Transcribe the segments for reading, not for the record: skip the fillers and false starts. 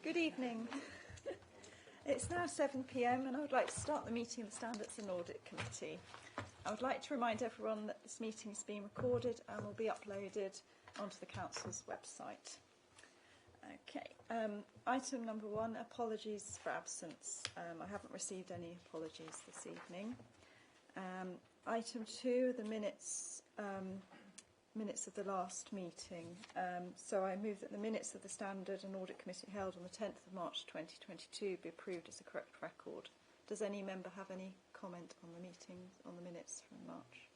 Good evening. It's now 7 p.m. and I would like to start the meeting of the Standards and Audit Committee. I would like to remind everyone that this meeting is being recorded and will be uploaded onto the Council's website. Okay. Item number 1, apologies for absence. I haven't received any apologies this evening. Item 2, the minutes of the last meeting. So I move that the minutes of the Standard and Audit Committee held on the 10th of March 2022 be approved as a correct record. Does any member have any comment on the meetings, on the minutes from March?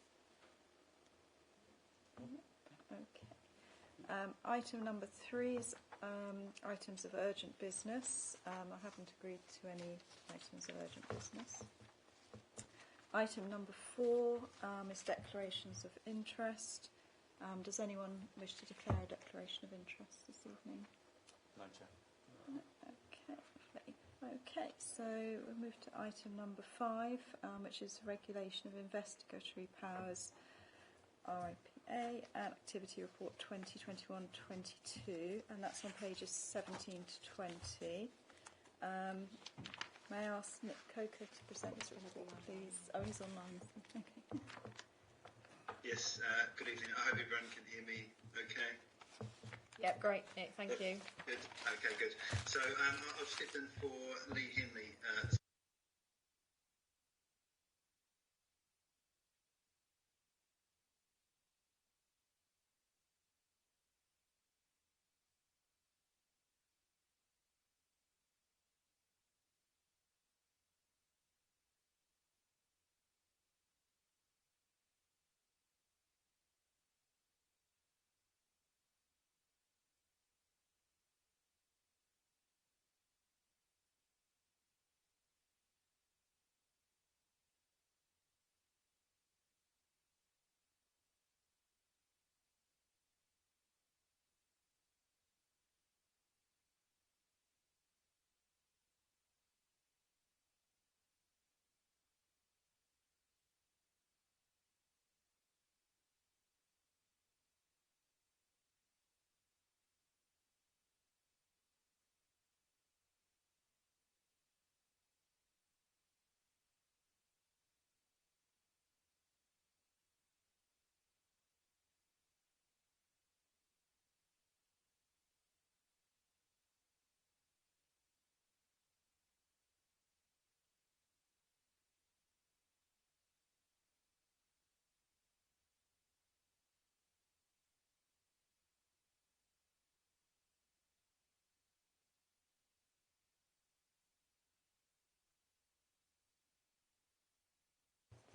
Okay. Item number 3 is items of urgent business. I haven't agreed to any items of urgent business. Item number 4 is declarations of interest. Does anyone wish to declare a declaration of interest this evening? No, Chair. Okay, so we'll move to item number 5, which is regulation of investigatory powers, RIPA, and activity report 2021-22, and that's on pages 17 to 20. May I ask Nick Coker to present this report, please? Oh, he's online. Okay. Yes, good evening. I hope everyone can hear me okay. Yep, great, Nick, thank you. Good, okay, good. So I've stepped in for Lee Henley.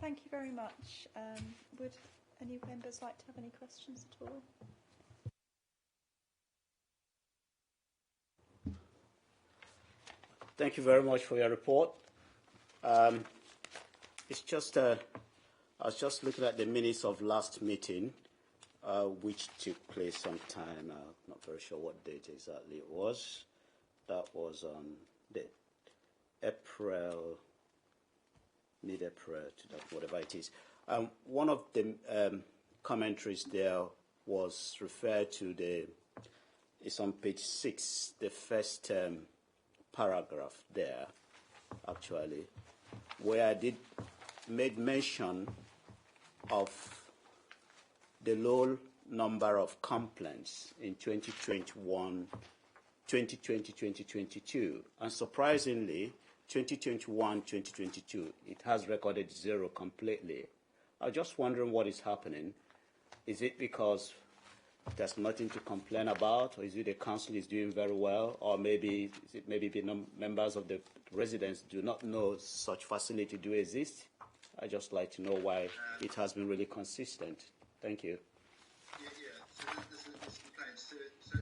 Thank you very much. Would any members like to have any questions at all? Thank you very much for your report. It's just, I was just looking at the minutes of last meeting, which took place sometime, not very sure what date exactly it was. That was on the April, mid-April, whatever it is. One of the commentaries there was referred to it's on page 6, the first paragraph there, actually, where I did made mention of the low number of complaints in 2021, 2020, 2022. And surprisingly, 2021, 2022, it has recorded 0 completely. I was just wondering what is happening. Is it because there's nothing to complain about, or is it the council is doing very well, or maybe is it maybe the members of the residents do not know such facility do exist? I'd just like to know why it has been really consistent. Thank you. Yeah. So this is complaints. So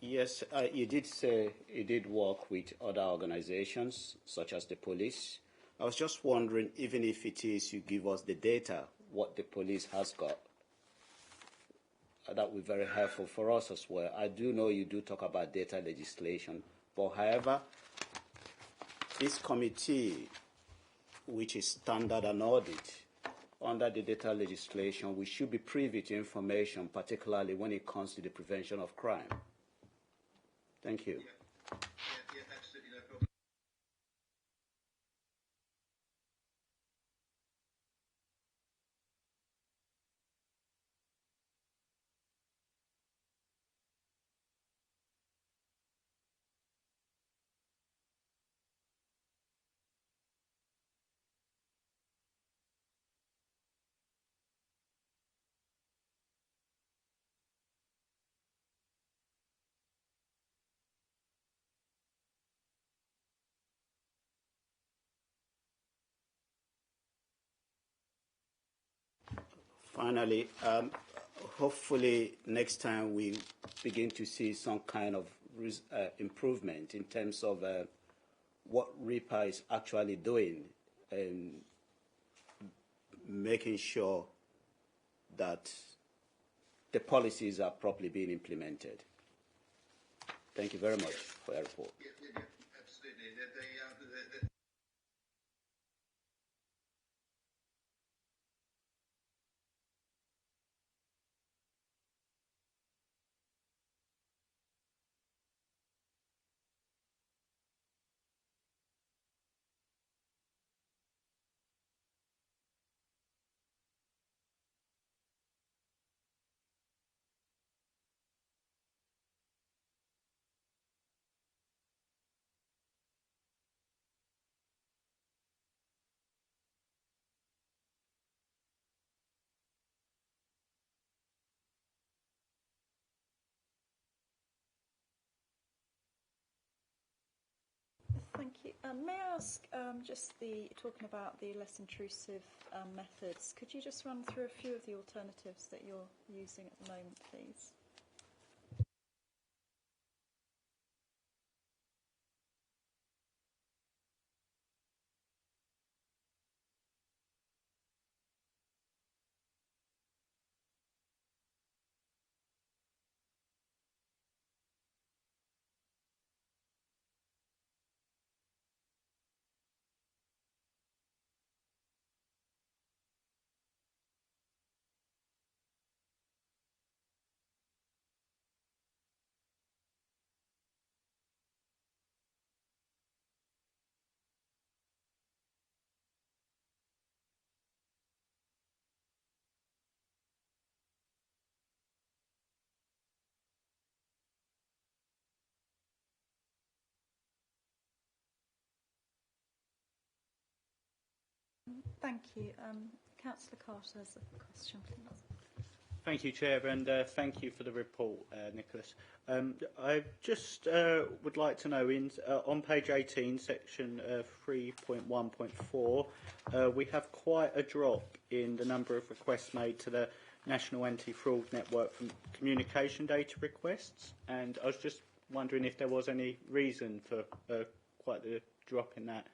Yes, you did say you did work with other organizations, such as the police. I was just wondering, even if it is you give us the data, what the police has got, that would be very helpful for us as well. I do know you do talk about data legislation, but however, this committee, which is standard and audit, under the data legislation, we should be privy to information, particularly when it comes to the prevention of crime. Thank you. Yeah, absolutely no problem. Finally, hopefully next time we begin to see some kind of improvement in terms of what RIPA is actually doing and making sure that the policies are properly being implemented. Thank you very much for your report. Yeah, absolutely. Thank you. May I ask, talking about the less intrusive methods, could you just run through a few of the alternatives that you're using at the moment, please? Thank you. Councillor Carter has a question, please. Thank you, Chair, and thank you for the report, Nicholas. I just would like to know, on page 18, section 3.1.4, we have quite a drop in the number of requests made to the National Anti-Fraud Network from communication data requests, and I was just wondering if there was any reason for quite the drop in that.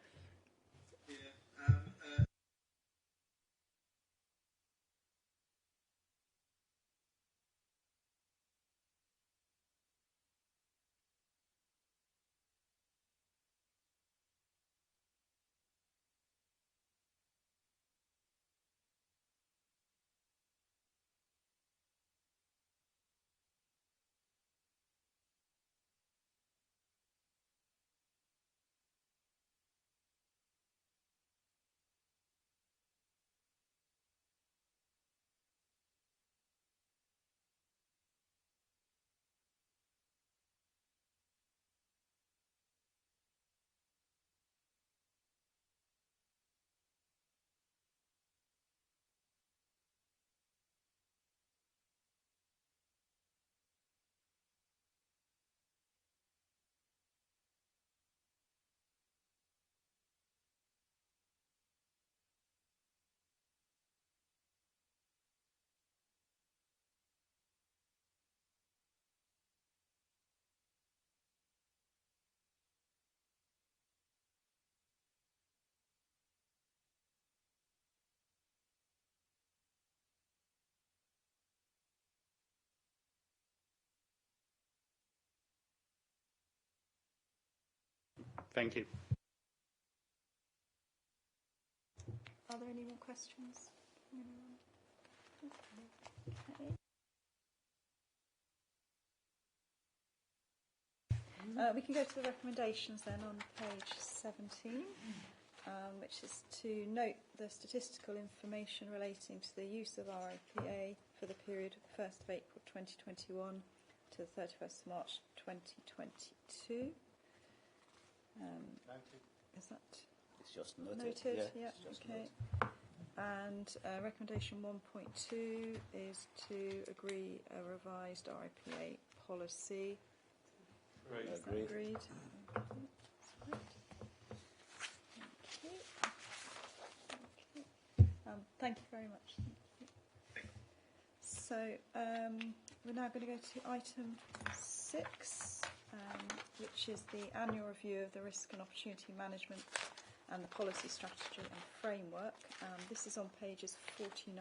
Thank you. Are there any more questions? Okay. We can go to the recommendations then on page 17, which is to note the statistical information relating to the use of RIPA for the period 1st of April 2021 to the 31st of March 2022. Is that It's just noted. noted? Yeah, Yeah, it's just okay. noted. And recommendation 1.2 is to agree a revised RIPA policy. Is that Agreed. agreed? Okay, that's great. Thank you. Okay. Thank you very much. Thank you. So we're now going to go to item 6, which is the annual review of the risk and opportunity management and the policy strategy and framework. This is on pages 49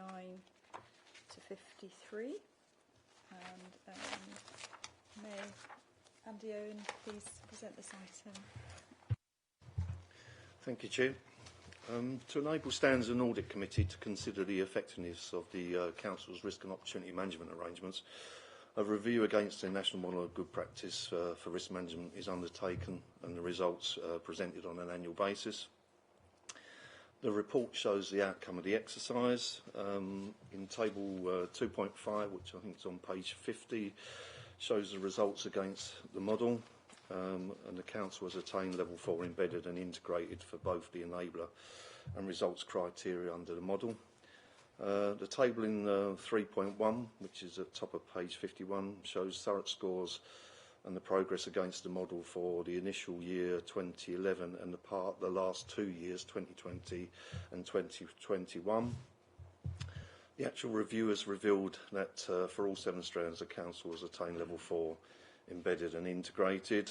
to 53. And may Andy Owen please present this item. Thank you, Chair. To enable Standards and Audit Committee to consider the effectiveness of the Council's risk and opportunity management arrangements, a review against the National Model of Good Practice for risk management is undertaken and the results presented on an annual basis. The report shows the outcome of the exercise. In table 2.5, which I think is on page 50, shows the results against the model, and the Council has attained level 4 embedded and integrated for both the enabler and results criteria under the model. The table in 3.1, which is at top of page 51, shows Thurrock scores and the progress against the model for the initial year 2011 and the last 2 years, 2020 and 2021. The actual review has revealed that for all 7 strands, the Council has attained level 4 embedded and integrated.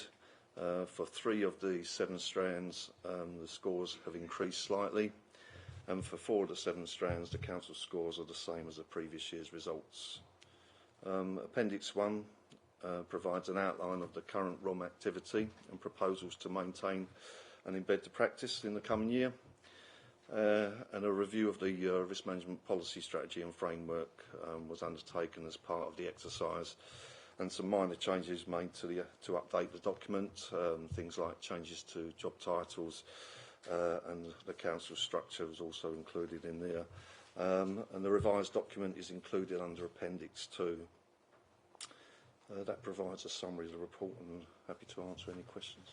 For 3 of the 7 strands, the scores have increased slightly. And for 4 of the 7 strands, the Council scores are the same as the previous year's results. Appendix 1 provides an outline of the current ROM activity and proposals to maintain and embed the practice in the coming year. And a review of the risk management policy strategy and framework was undertaken as part of the exercise, and some minor changes made to update the document, things like changes to job titles, and the council structure was also included in there. And the revised document is included under Appendix 2. That provides a summary of the report, and happy to answer any questions.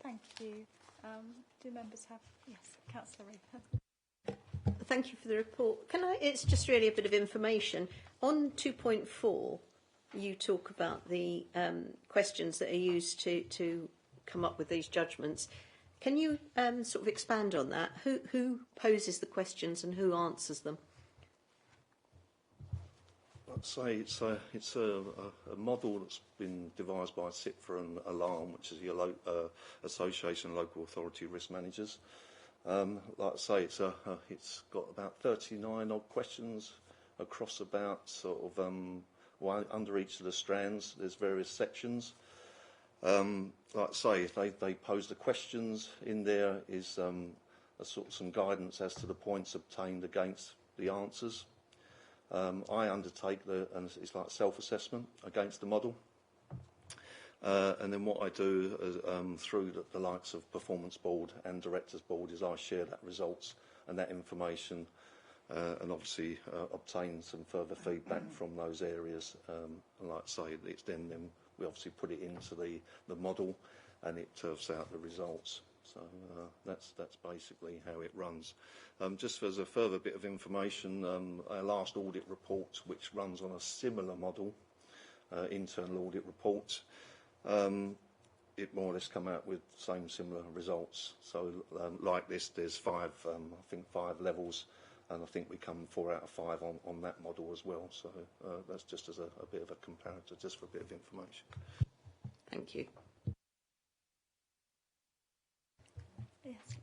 Thank you. Do members have... Yes, Councillor Raper. Thank you for the report. It's just really a bit of information. On 2.4, you talk about the questions that are used to come up with these judgments. Can you sort of expand on that? Who poses the questions and who answers them? I'd say it's a model that's been devised by CIPFA and Alarm, which is the Association of Local Authority Risk Managers. Like I say, it's got about 39 odd questions across about sort of under each of the strands. There's various sections. Like I say, if they pose the questions, in there is a sort of some guidance as to the points obtained against the answers. I undertake and it's like self-assessment against the model. And then what I do is, through the likes of Performance Board and Directors Board, is I share that results and that information, and obviously obtain some further feedback from those areas. And like I say, it's then we obviously put it into the model, and it turfs out the results. So that's basically how it runs. Just as a further bit of information, our last audit report, which runs on a similar model, internal audit report, it more or less come out with similar results. So like this, there's 5 levels, and I think we come 4 out of 5 on that model as well. So that's just as a bit of a comparator, just for a bit of information. Thank you. Yes.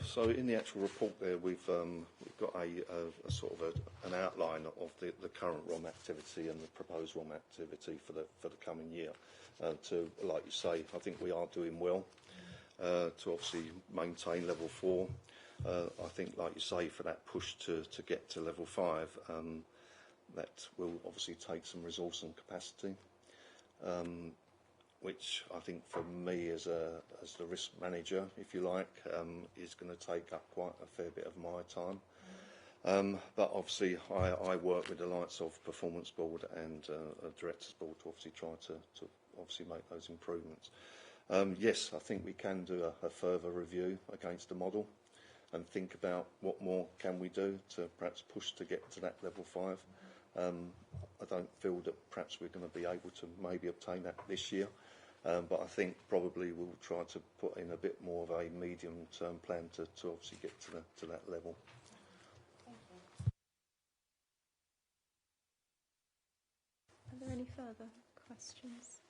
So in the actual report there, we've got a sort of an outline of the current ROM activity and the proposed ROM activity for the coming year. To, like you say, I think we are doing well to obviously maintain level 4. I think, like you say, for that push to get to level 5, that will obviously take some resource and capacity. Which I think for me as the risk manager, if you like, is going to take up quite a fair bit of my time. But obviously I work with the likes of Performance Board and Directors Board to obviously try to obviously make those improvements. Yes, I think we can do a further review against the model and think about what more can we do to perhaps push to get to that level 5. I don't feel that perhaps we're going to be able to maybe obtain that this year. But I think probably we'll try to put in a bit more of a medium-term plan to obviously get to that level. Are there any further questions?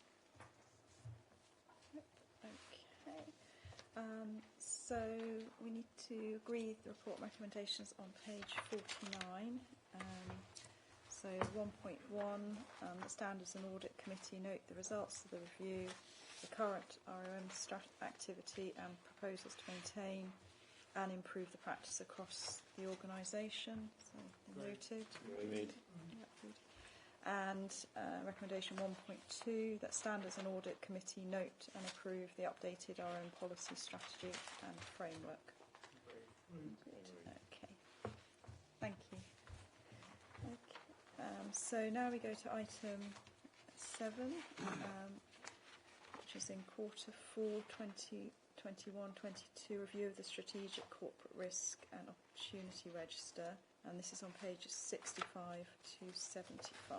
Okay. So we need to agree the report recommendations on page 49. So 1.1, the Standards and Audit Committee note the results of the review, the current ROM activity and proposals to maintain and improve the practice across the organisation. So noted. And recommendation 1.2, that Standards and Audit Committee note and approve the updated ROM policy strategy and framework. Okay. Thank you. So now we go to item 7, which is in quarter 4 2021-22 review of the strategic corporate risk and opportunity register, and this is on pages 65 to 75.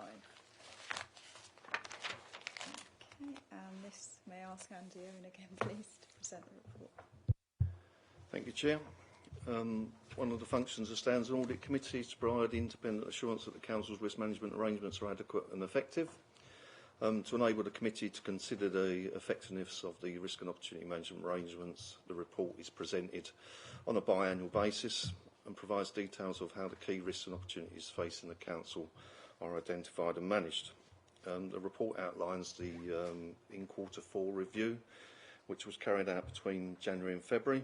Okay, and this, may I ask Andy Owen again, please, to present the report. Thank you, Chair. One of the functions of Standards and Audit Committee is to provide independent assurance that the Council's risk management arrangements are adequate and effective. To enable the Committee to consider the effectiveness of the risk and opportunity management arrangements, the report is presented on a biannual basis and provides details of how the key risks and opportunities facing the Council are identified and managed. The report outlines the in quarter 4 review, which was carried out between January and February.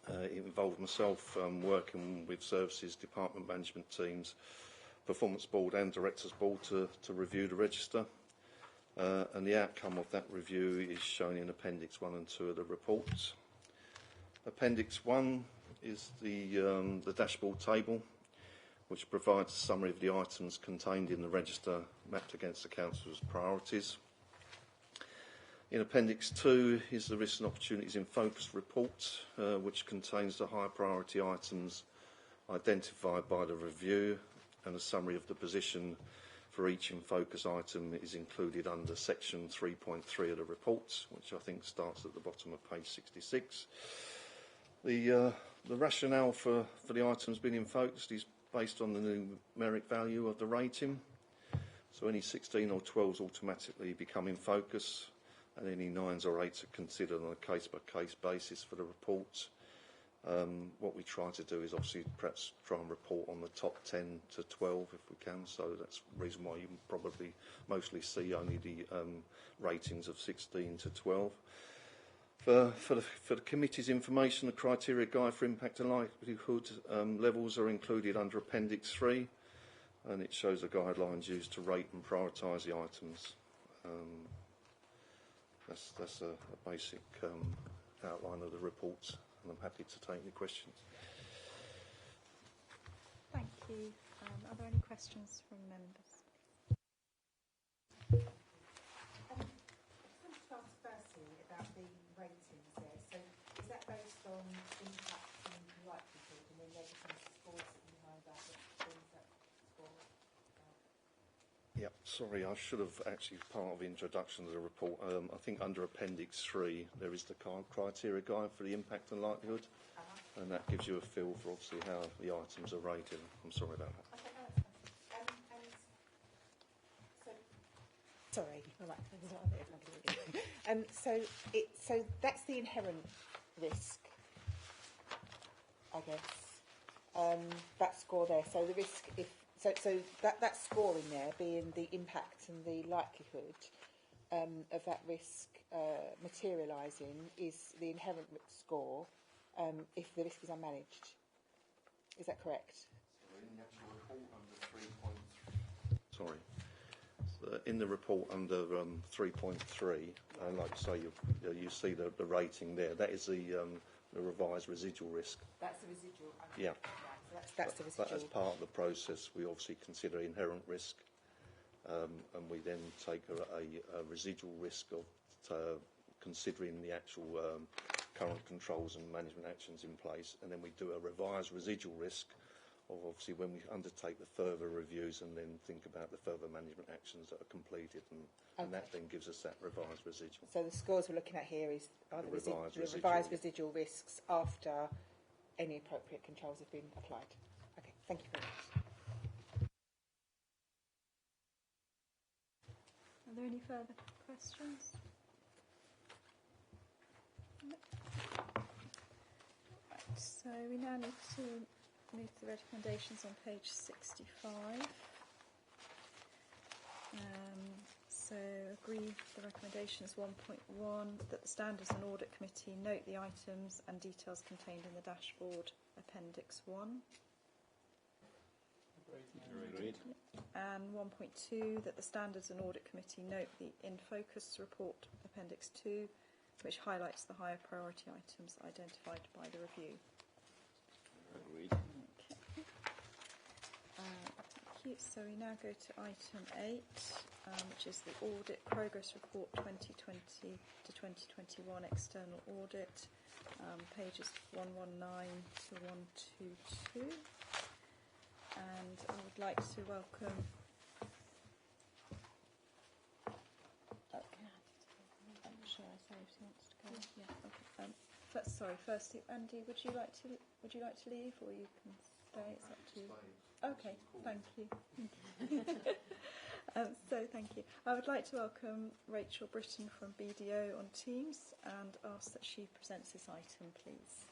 It involved myself working with services, department management teams, Performance Board and Directors Board to review the register. And the outcome of that review is shown in Appendix 1 and 2 of the report. Appendix 1 is the dashboard table, which provides a summary of the items contained in the register mapped against the Council's priorities. In Appendix 2 is the Risks and Opportunities in Focus report, which contains the high priority items identified by the review, and a summary of the position for each in focus item is included under section 3.3 of the report, which I think starts at the bottom of page 66. The rationale for the items being in focus is based on the numeric value of the rating. So any 16 or 12s automatically become in focus, and any 9s or 8s are considered on a case-by-case basis for the report. What we try to do is obviously perhaps try and report on the top 10 to 12 if we can, so that's the reason why you probably mostly see only the ratings of 16 to 12. For the committee's information, the criteria guide for impact and likelihood levels are included under Appendix 3, and it shows the guidelines used to rate and prioritise the items. That's a basic outline of the report, and I'm happy to take any questions. Thank you. Are there any questions from members? I want to ask firstly about the ratings there. So is that based on impact and likelihood, and then there's some scores that you know about what things that score? Yeah, sorry, I should have actually, part of the introduction to the report, I think under Appendix 3 there is the criteria guide for the impact and likelihood, and that gives you a feel for obviously how the items are rated. I'm sorry about that. Okay, no, that's fine. Sorry, I like so that's the inherent risk I guess, that score there. So the risk, so that score in there being the impact and the likelihood of that risk materialising is the inherent risk score if the risk is unmanaged. Is that correct? In the actual report under 3.3. Sorry. So in the report under 3.3, and like I say, you see the rating there. That is the revised residual risk. That's the residual. Yeah. Right, so that's the residual. But as part of the process, we obviously consider inherent risk, and we then take a residual risk of considering the actual current controls and management actions in place, and then we do a revised residual risk of obviously when we undertake the further reviews and then think about the further management actions that are completed, and that then gives us that revised residual. So the scores we're looking at here are the revised residual risks after any appropriate controls have been applied. Okay, thank you very much. Are there any further questions? No. Right, so we now need to move to the recommendations on page 65. So agree the recommendations 1.1 that the Standards and Audit Committee note the items and details contained in the dashboard Appendix 1. Agreed. And 1.2 that the Standards and Audit Committee note the In Focus report Appendix 2, which highlights the higher priority items identified by the review. Agreed. Okay. Thank you. So we now go to item 8, which is the Audit Progress Report 2020 to 2021 External Audit, pages 119 to 122. And I would like to welcome. Shall I say if he wants to go? Yeah. Okay. Firstly, Andy, would you like to leave, or you can stay? It's up to you. Okay. Thank you. So thank you. I would like to welcome Rachel Britton from BDO on Teams and ask that she presents this item, please.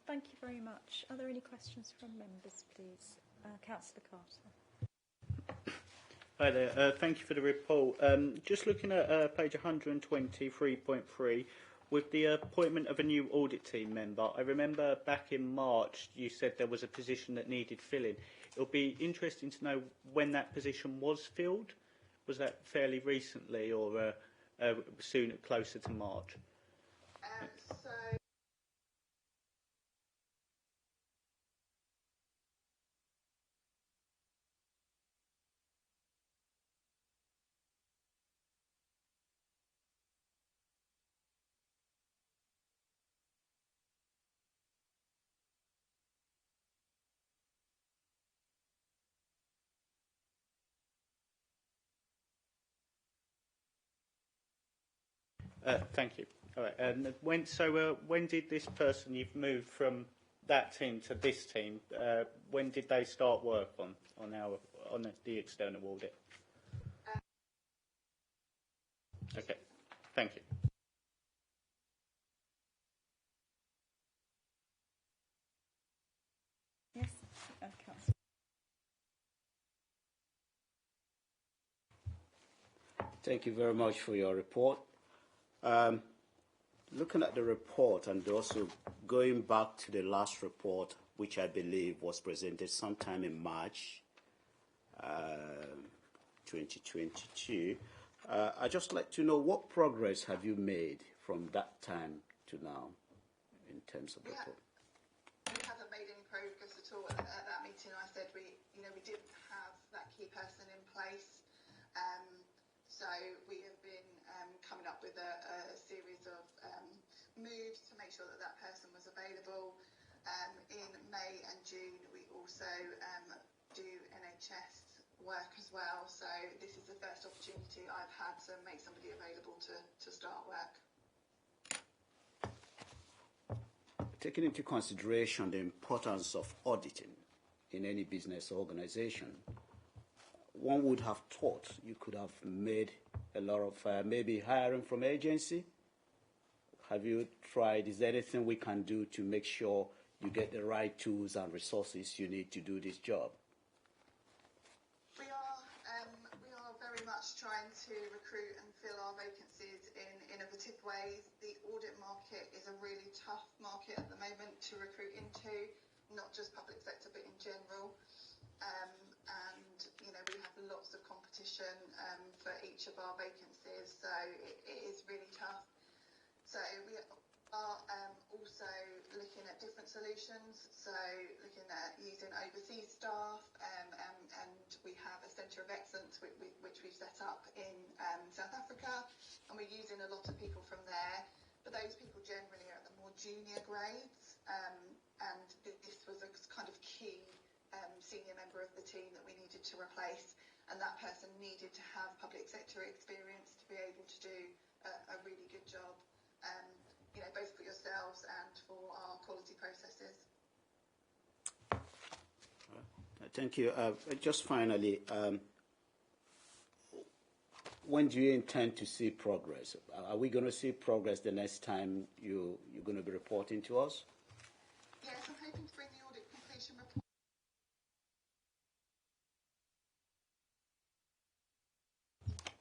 Thank you very much. Are there any questions from members, please? Councillor Carter. Hi there. Thank you for the report. Just looking at page 123.3, with the appointment of a new audit team member, I remember back in March you said there was a position that needed filling. it'll be interesting to know when that position was filled. Was that fairly recently or soon, closer to March? So Thank you. All right. And when did this person you've moved from that team to this team? When did they start work on the external audit? Okay. Thank you. Yes, Councillor. Thank you very much for your report. Looking at the report and also going back to the last report, which I believe was presented sometime in March 2022, I'd just like to know what progress have you made from that time to now in terms of the report? we haven't made any progress at all. At that meeting, I said we didn't have that key person in place. So we have been coming up with a series of moves to make sure that that person was available. In May and June, we also do NHS work as well. So this is the first opportunity I've had to make somebody available to start work. Taking into consideration the importance of auditing in any business organisation, one would have thought you could have made a lot of maybe hiring from agency. Have you tried? Is there anything we can do to make sure you get the right tools and resources you need to do this job? We are very much trying to recruit and fill our vacancies in innovative ways. The audit market is a really tough market at the moment to recruit into, not just public sector but in general. And we have lots of competition for each of our vacancies, so it is really tough. So we are also looking at different solutions, so looking at using overseas staff, and we have a centre of excellence which we've set up in South Africa, and we're using a lot of people from there, but those people generally are at the more junior grades, and this was a kind of key senior member of the team that we needed to replace, and that person needed to have public sector experience to be able to do a really good job, both for yourselves and for our quality processes. Thank you. Just finally, when do you intend to see progress? Are we going to see progress the next time you're going to be reporting to us? Yes, I'm hoping to bring the audit completion report.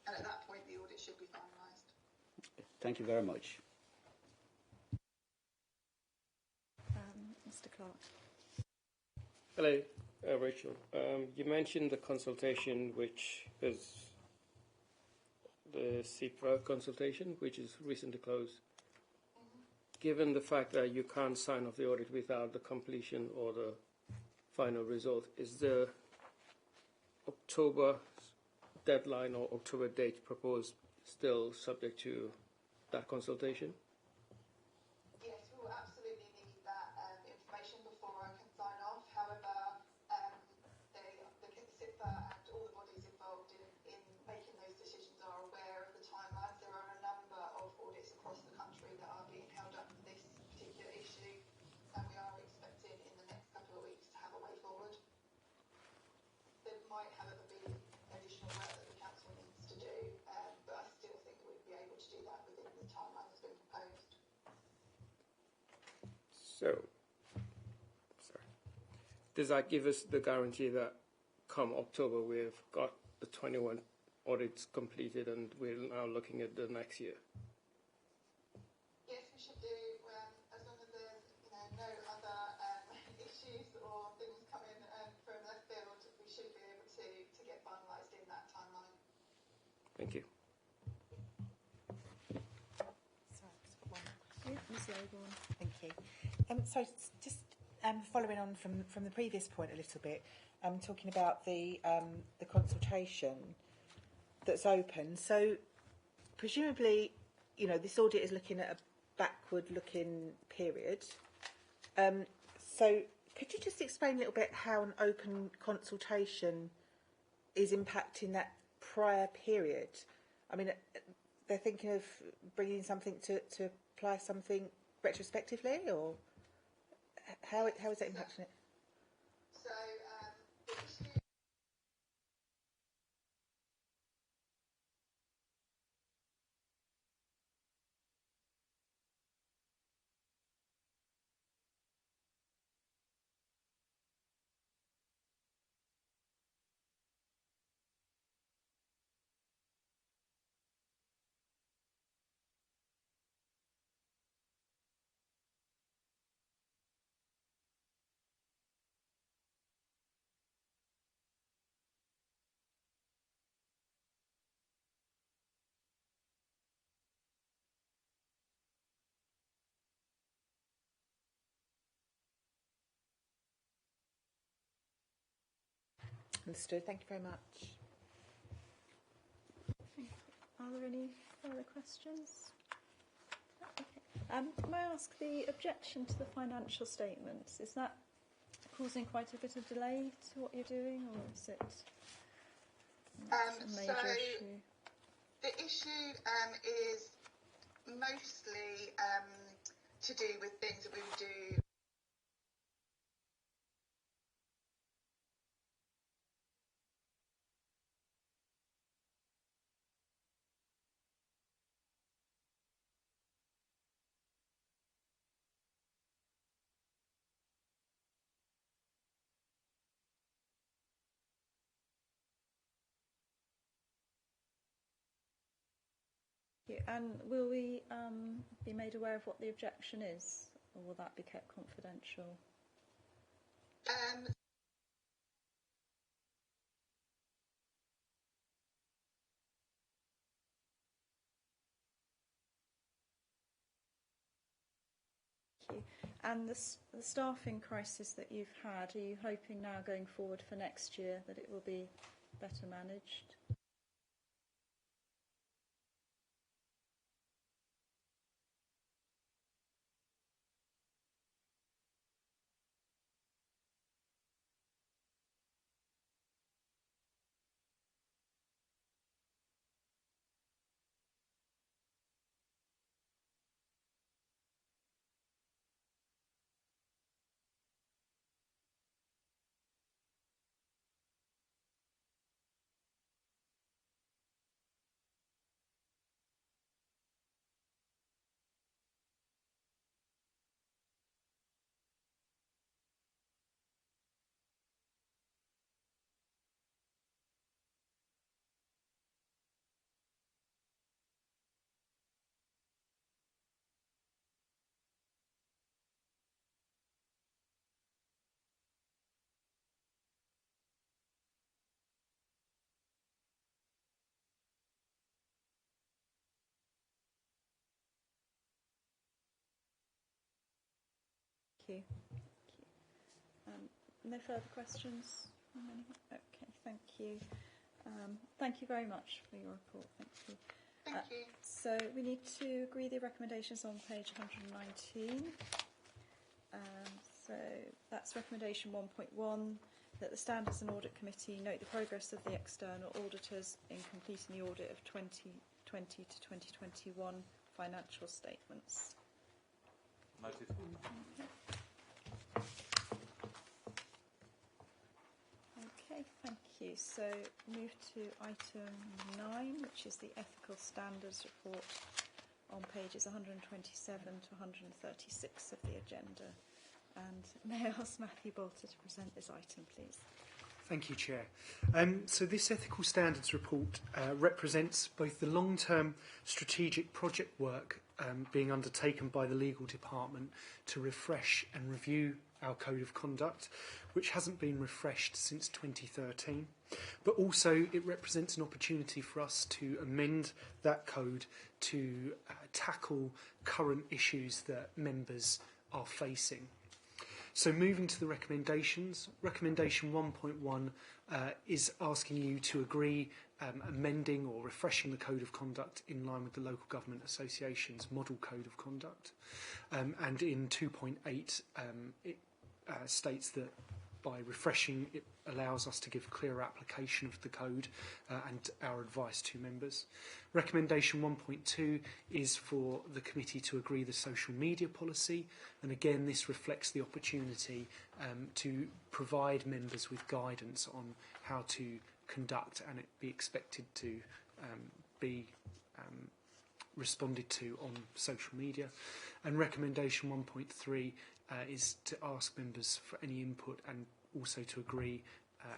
And at that point, the audit should be finalised. Thank you very much. Mr. Clark. Hello, Rachel. You mentioned the consultation, which is the CIPRA consultation, which is recently closed. Given the fact that you can't sign off the audit without the completion or the final result, is the October deadline or October date proposed still subject to that consultation? Yes, we will absolutely need that information before I can sign off. However, the CIPA and all the bodies involved in making those decisions are aware of the timelines. There are a number of audits across the country that are being held up for this particular issue, and we are expecting in the next couple of weeks to have a way forward. There might, however, be additional work that the council needs to do, but I still think we'd be able to do that within the timeline that's been proposed. So, does that give us the guarantee that come October we've got the 21 audits completed and we're now looking at the next year? Yes, we should do, as long as there's no other issues or things come in from left field. Thank you. Sorry, I've just got one. Ms. Logan. Thank you. So just following on from the previous point a little bit, talking about the consultation that's open. So presumably, you know, this audit is looking at a backward-looking period. So could you just explain a little bit how an open consultation is impacting that prior period? I mean, they're thinking of bringing something to apply something retrospectively, or how is that impacting it? So the issue Understood. Thank you very much. Are there any further questions? Okay. May I ask the objection to the financial statements? Is that causing quite a bit of delay to what you're doing, or is it a major issue? The issue is mostly to do with things that we would do. And will we be made aware of what the objection is, or will that be kept confidential? Thank you. And the staffing crisis that you've had, are you hoping now going forward for next year that it will be better managed? Thank you. No further questions from anyone? Okay, thank you. Thank you very much for your report. Thank you. Thank you. So we need to agree the recommendations on page 119. So that's recommendation 1.1, that the Standards and Audit Committee note the progress of the external auditors in completing the audit of 2020 to 2021 financial statements. Noted. Okay, thank you. So move to item 9, which is the ethical standards report on pages 127 to 136 of the agenda. And may I ask Matthew Bolter to present this item, please? Thank you, Chair. So this ethical standards report represents both the long-term strategic project work being undertaken by the legal department to refresh and review our Code of Conduct, which hasn't been refreshed since 2013. But also it represents an opportunity for us to amend that code to tackle current issues that members are facing. So moving to the recommendations, recommendation 1.1 is asking you to agree amending or refreshing the Code of Conduct in line with the Local Government Association's Model Code of Conduct. And in 2.8 it states that by refreshing it allows us to give clearer application of the code and our advice to members. Recommendation 1.2 is for the committee to agree the social media policy, and again this reflects the opportunity to provide members with guidance on how to conduct and it be expected to be responded to on social media. And recommendation 1.3 is to ask members for any input and also to agree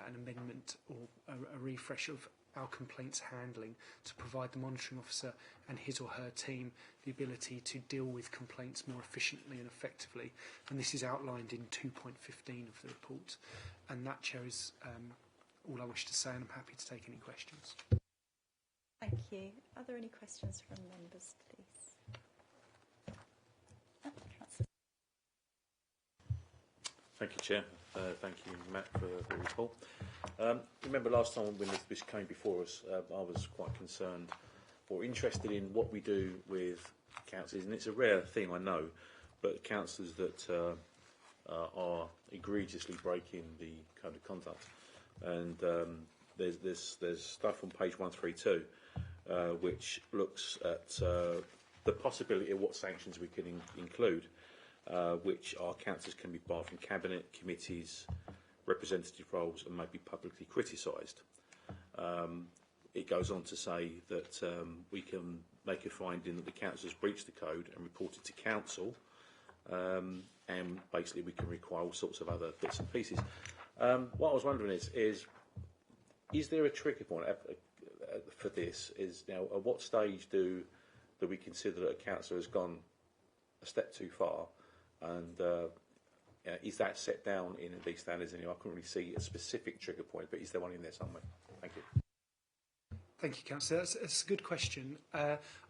an amendment or a refresh of our complaints handling to provide the monitoring officer and his or her team the ability to deal with complaints more efficiently and effectively. And this is outlined in 2.15 of the report. And that, Chair, is all I wish to say, and I'm happy to take any questions. Thank you. Are there any questions from members, please? Thank you, Chair. Thank you, Matt, for the report. Remember last time when this came before us, I was quite concerned or interested in what we do with councillors, and it's a rare thing, I know, but councillors that are egregiously breaking the Code of Conduct. And there's stuff on page 132 which looks at the possibility of what sanctions we can include, which our councillors can be barred from cabinet, committees, representative roles, and may be publicly criticised. It goes on to say that we can make a finding that the councillors breached the code and report it to council, and basically we can require all sorts of other bits and pieces. What I was wondering is there a trigger point for this? Is now at what stage do we consider that a councillor has gone a step too far, and is that set down in these standards? Anyway, I couldn't really see a specific trigger point, but is there one in there somewhere? Thank you. Thank you, Councillor. That's a good question.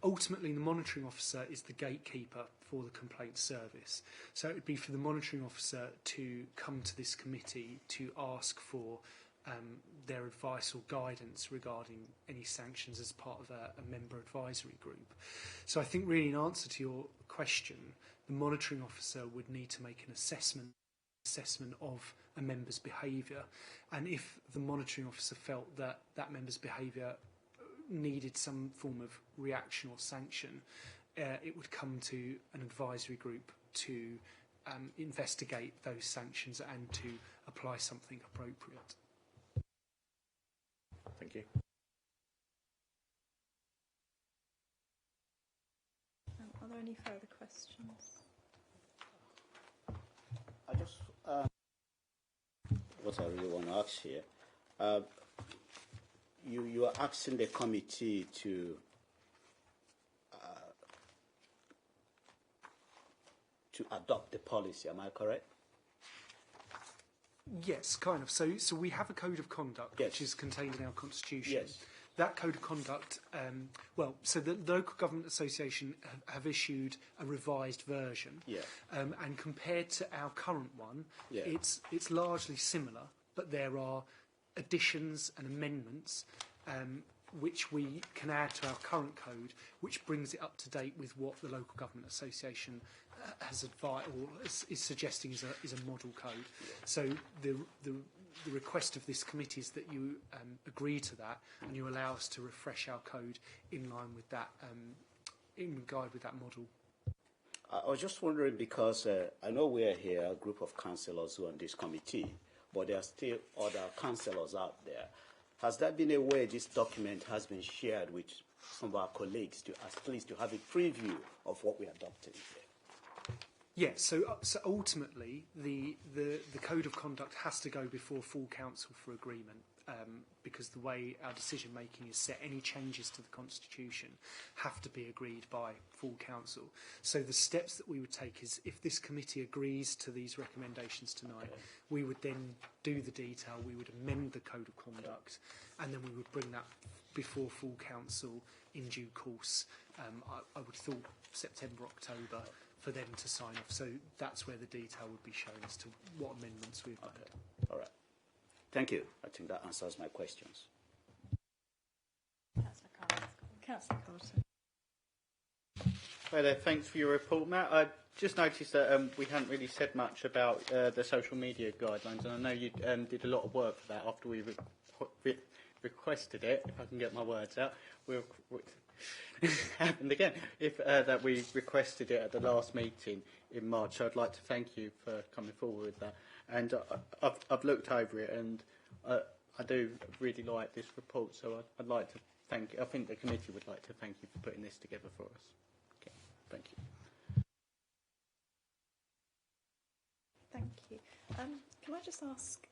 Ultimately, the monitoring officer is the gatekeeper for the complaint service. So it would be for the monitoring officer to come to this committee to ask for their advice or guidance regarding any sanctions as part of a member advisory group. So I think really in answer to your question, the monitoring officer would need to make an assessment of a member's behaviour, and if the monitoring officer felt that that member's behaviour needed some form of reaction or sanction, it would come to an advisory group to investigate those sanctions and to apply something appropriate. Thank you. Are there any further questions? I just, what I really want to ask here, you are asking the committee to adopt the policy, am I correct? Yes, kind of. So we have a code of conduct, yes, which is contained in our constitution. Yes. That code of conduct, so the Local Government Association have issued a revised version. Yeah. And compared to our current one, yeah, it's largely similar, but there are additions and amendments which we can add to our current code, which brings it up to date with what the Local Government Association has advised or is suggesting is a model code. Yeah. So the request of this committee is that you agree to that and you allow us to refresh our code in line with that, in regard with that model. I was just wondering because I know we are here, a group of councillors who are on this committee, but there are still other councillors out there. Has there been a way this document has been shared with some of our colleagues to at least to have a preview of what we adopted here? Yes, so ultimately the code of conduct has to go before full council for agreement, because the way our decision making is set, any changes to the Constitution have to be agreed by full council. So the steps that we would take is, if this committee agrees to these recommendations tonight, we would then do the detail, we would amend the Code of Conduct, and then we would bring that before full council in due course. I would thought September, October, for them to sign off. So that's where the detail would be shown as to what amendments we've made. All right. Thank you. I think that answers my questions. Councillor Carter. Hi there, thanks for your report, Matt. I just noticed that we hadn't really said much about the social media guidelines, and I know you did a lot of work for that after we requested it, if I can get my words out. Happened again. That we requested it at the last meeting in March, so I'd like to thank you for coming forward with that. And I've looked over it, and I do really like this report, so I'd like to thank you. I think the committee would like to thank you for putting this together for us. Okay, thank you. Thank you. Can I just ask,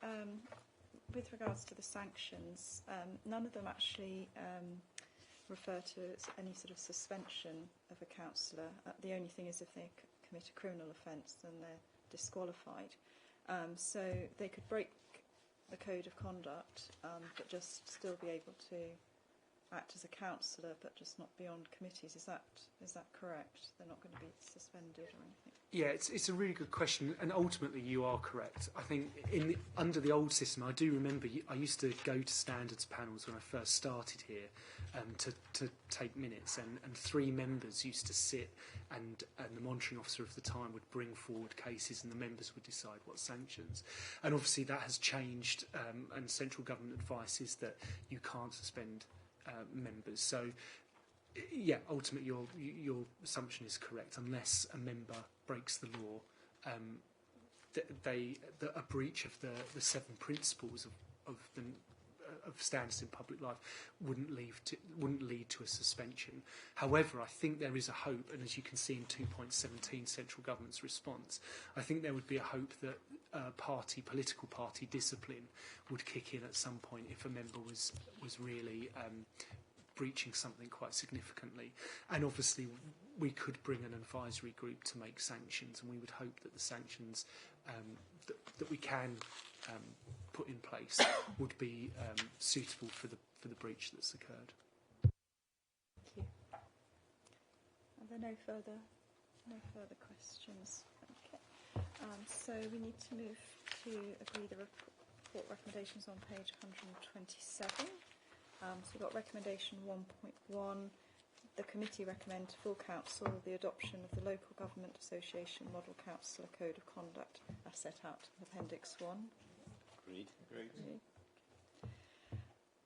with regards to the sanctions, none of them actually refer to any sort of suspension of a councillor. The only thing is if they commit a criminal offence, then they're disqualified. So they could break the Code of Conduct, but just still be able to act as a councillor, but just not be on committees. Is that correct? They're not going to be suspended or anything? Yeah, it's a really good question, and ultimately you are correct. I think under the old system, I do remember I used to go to standards panels when I first started here to take minutes, and 3 members used to sit, and the monitoring officer of the time would bring forward cases, and the members would decide what sanctions. And obviously that has changed, and central government advice is that you can't suspend members. So yeah, ultimately your assumption is correct. Unless a member breaks the law, a breach of the 7 principles of standards in public life wouldn't lead to a suspension. However, I think there is a hope, and as you can see in 2.17 central government's response, I think there would be a hope that political party discipline would kick in at some point if a member was really breaching something quite significantly. And obviously we could bring an advisory group to make sanctions, and we would hope that the sanctions that we can put in place would be suitable for the breach that's occurred. Thank you. Are there no further questions? Okay. So we need to move to agree the report recommendations on page 127. So we've got recommendation 1.1. The committee recommend to full council the adoption of the Local Government Association Model Councillor Code of Conduct as set out in Appendix 1. Agreed.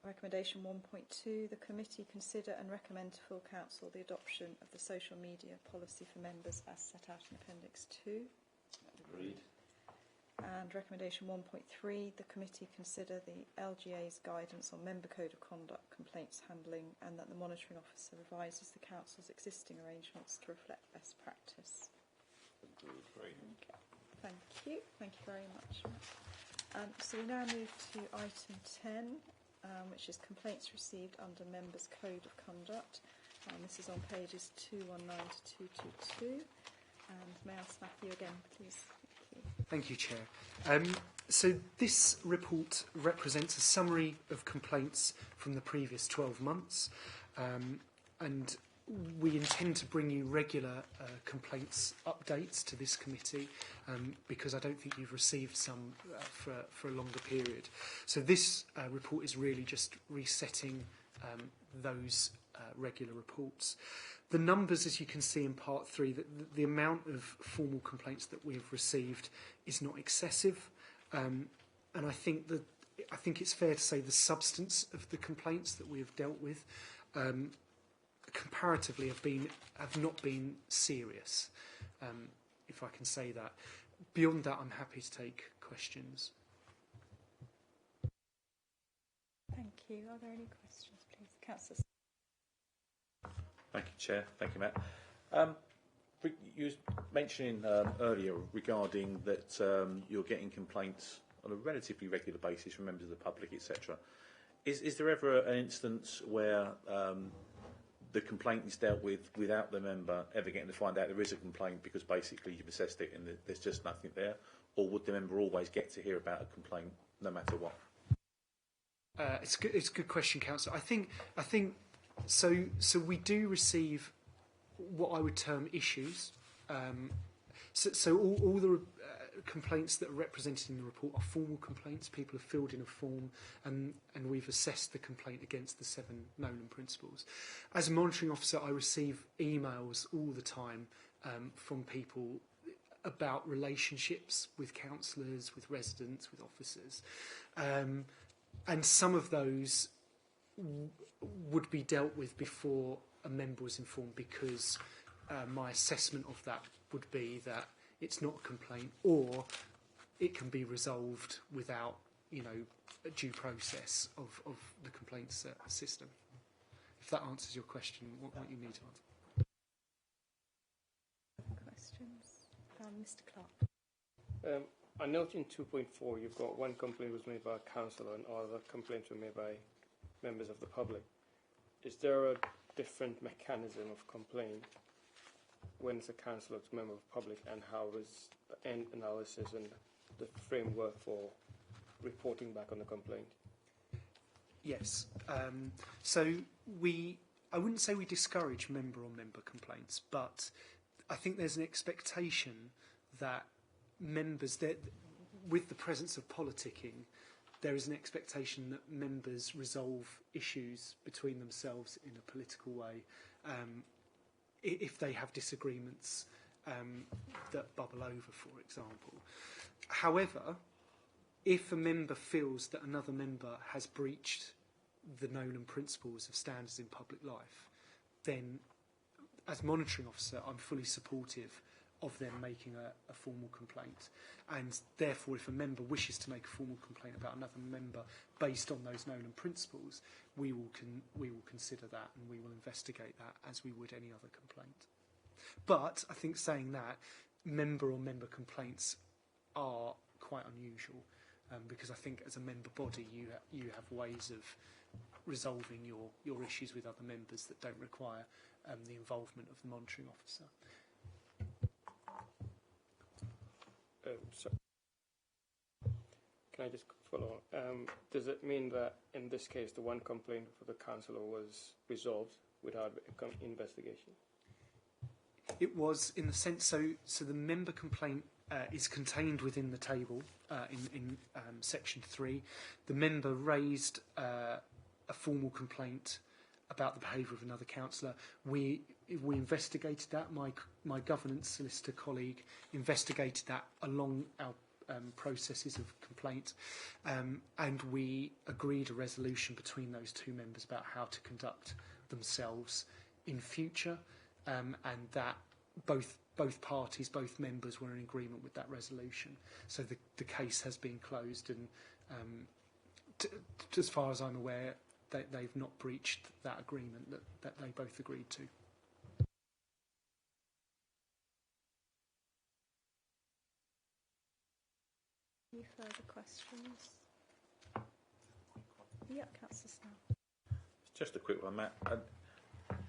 Recommendation 1.2. The committee consider and recommend to full council the adoption of the social media policy for members as set out in Appendix 2. Agreed. And recommendation 1.3, the committee consider the LGA's guidance on member code of conduct complaints handling, and that the monitoring officer revises the council's existing arrangements to reflect best practice. Agreed. Okay. Thank you very much. So we now move to item 10, which is complaints received under members code of conduct. This is on pages 219 to 222. And may I ask Matthew again, please? Thank you, Chair. So this report represents a summary of complaints from the previous 12 months, and we intend to bring you regular complaints updates to this committee, because I don't think you've received some for a longer period. So this report is really just resetting those regular reports. The numbers, as you can see in part 3, the amount of formal complaints that we have received is not excessive, and I think it's fair to say the substance of the complaints that we have dealt with comparatively have not been serious, if I can say that. Beyond that, I'm happy to take questions. Thank you. Are there any questions, please? Councillor. Thank you, Chair. Thank you, Matt. You were mentioning earlier regarding that you're getting complaints on a relatively regular basis from members of the public, etc. Is there ever an instance where the complaint is dealt with without the member ever getting to find out there is a complaint because basically you've assessed it and there's just nothing there? Or would the member always get to hear about a complaint no matter what? It's a good question, Councillor. I think so. So we do receive what I would term issues. So all the complaints that are represented in the report are formal complaints. People have filled in a form and we've assessed the complaint against the 7 Nolan principles. As a monitoring officer, I receive emails all the time from people about relationships with councillors, with residents, with officers. And some of those would be dealt with before a member was informed, because my assessment of that would be that it's not a complaint, or it can be resolved without, a due process of the complaints system. If that answers your question, what you need to answer. Questions? Mr. Clark. I note in 2.4 you've got one complaint was made by a councillor and other complaints were made by members of the public. Is there a different mechanism of complaint when it's a councillor to a member of the public, and how is the end analysis and the framework for reporting back on the complaint? Yes. So I wouldn't say we discourage member-on-member complaints, but I think there's an expectation that members, with the presence of politicking, there is an expectation that members resolve issues between themselves in a political way. If they have disagreements that bubble over, for example. However, if a member feels that another member has breached the Nolan principles of standards in public life, then as monitoring officer, I'm fully supportive of them making a formal complaint. And therefore, if a member wishes to make a formal complaint about another member based on those Nolan principles, we will consider that, and we will investigate that as we would any other complaint. But I think saying that, member-on-member complaints are quite unusual, because I think as a member body you have ways of resolving your issues with other members that don't require the involvement of the monitoring officer. So can I just follow on? Does it mean that in this case the one complaint for the councillor was resolved without investigation? It was, in the sense, so the member complaint is contained within the table in section 3. The member raised a formal complaint about the behaviour of another councillor. We investigated that. My governance solicitor colleague investigated that along our processes of complaint, and we agreed a resolution between those two members about how to conduct themselves in future, and that both parties, both members, were in agreement with that resolution. So the case has been closed, and as far as I'm aware, they've not breached that agreement that they both agreed to. Any further questions? Yeah, Councillor Snell. Just a quick one, Matt.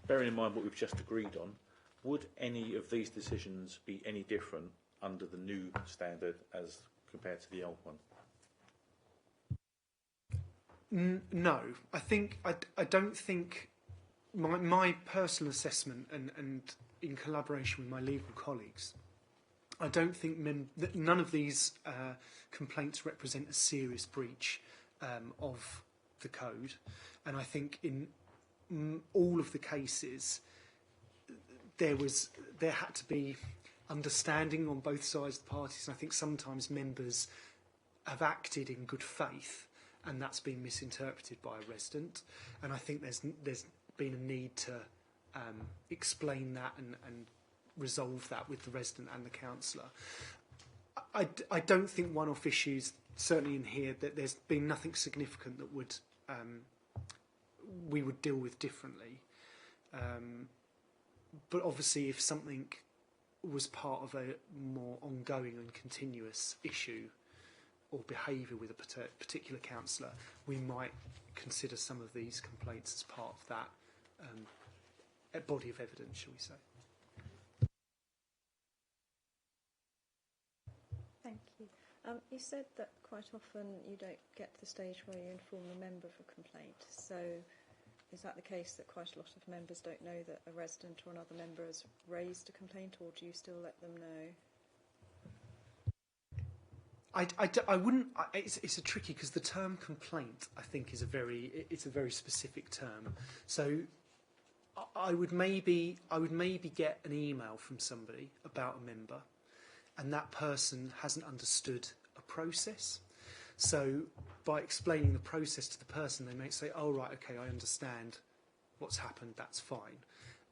Bearing in mind what we've just agreed on, would any of these decisions be any different under the new standard as compared to the old one? No, I don't think my personal assessment, and in collaboration with my legal colleagues, I don't think that none of these complaints represent a serious breach of the code, and I think in all of the cases there had to be understanding on both sides of the parties, and I think sometimes members have acted in good faith, and that's been misinterpreted by a resident, and I think there's been a need to explain that and resolve that with the resident and the councillor. I don't think one-off issues, certainly in here, that there's been nothing significant that would we would deal with differently. But obviously, if something was part of a more ongoing and continuous issue, or behaviour with a particular councillor, we might consider some of these complaints as part of that body of evidence, shall we say. Thank you. You said that quite often you don't get to the stage where you inform the member of a complaint. So is that the case that quite a lot of members don't know that a resident or another member has raised a complaint, or do you still let them know? I wouldn't. It's a tricky, because the term complaint, I think, is a very specific term. So I would maybe get an email from somebody about a member, and that person hasn't understood a process. So by explaining the process to the person, they may say, "Oh right, okay, I understand what's happened. That's fine,"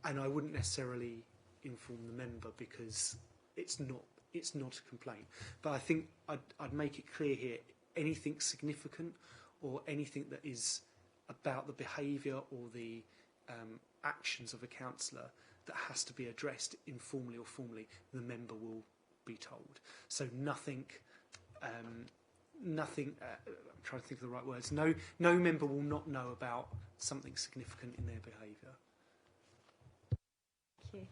and I wouldn't necessarily inform the member because it's not a complaint. But I think I'd make it clear here, anything significant or anything that is about the behaviour or the actions of a councillor that has to be addressed informally or formally, the member will be told. So nothing, I'm trying to think of the right words, no member will not know about something significant in their behaviour. Thank you.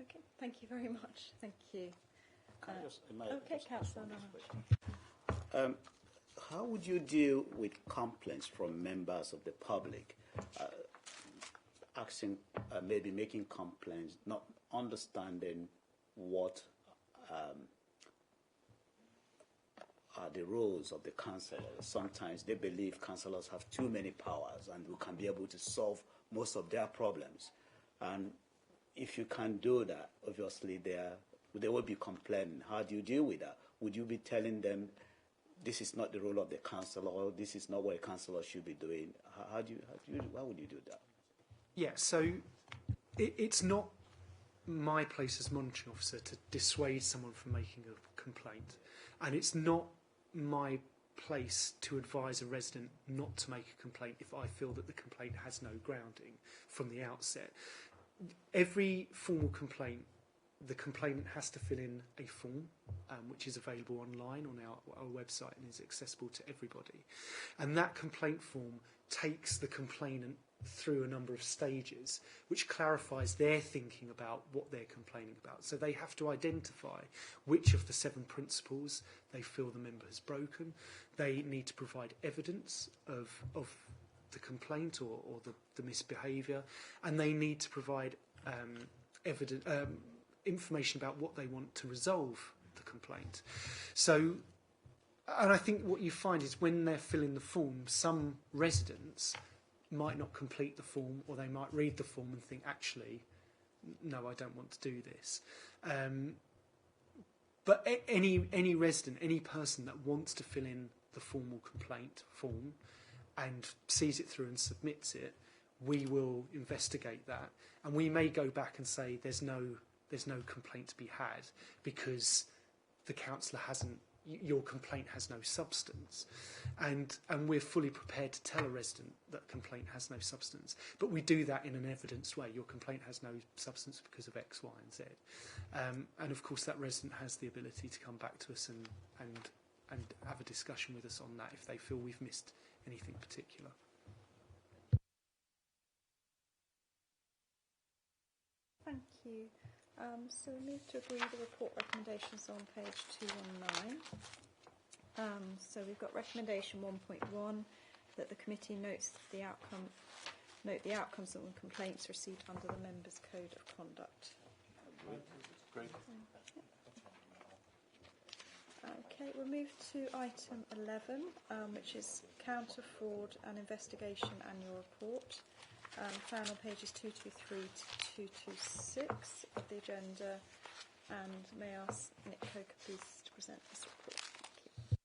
Okay, thank you very much. Thank you. Okay, Councillor Nanash. How would you deal with complaints from members of the public, maybe making complaints, not understanding what are the roles of the councillors? Sometimes they believe councillors have too many powers and we can be able to solve most of their problems. And if you can't do that, obviously they will be complaining. How do you deal with that? Would you be telling them this is not the role of the councillor, or this is not what a councillor should be doing? How would you do that? Yeah, so it's not my place as monitoring officer to dissuade someone from making a complaint, and it's not my place to advise a resident not to make a complaint if I feel that the complaint has no grounding from the outset. Every formal complaint, the complainant has to fill in a form, which is available online on our website and is accessible to everybody. And that complaint form takes the complainant through a number of stages, which clarifies their thinking about what they're complaining about. So they have to identify which of the 7 principles they feel the member has broken. They need to provide evidence of the complaint or the misbehaviour, and they need to provide information about what they want to resolve the complaint. So, and I think what you find is when they're filling the form, some residents might not complete the form, or they might read the form and think, actually, no, I don't want to do this. But any resident, any person that wants to fill in the formal complaint form and sees it through and submits it, we will investigate that, and we may go back and say there's no complaint to be had because the councillor hasn't. Your complaint has no substance, and we're fully prepared to tell a resident that complaint has no substance. But we do that in an evidenced way. Your complaint has no substance because of X, Y, and Z. And of course, that resident has the ability to come back to us and have a discussion with us on that if they feel we've missed anything particular. Thank you. So we move to agree the report recommendations on page 219. So we've got recommendation 1.1 that the committee note the outcomes of complaints received under the members' code of conduct. Great. Okay, we'll move to item 11, which is counter fraud and investigation annual report. Found on pages 223 to 226 of the agenda, and may I ask Nick Coker please to present this report. Thank you.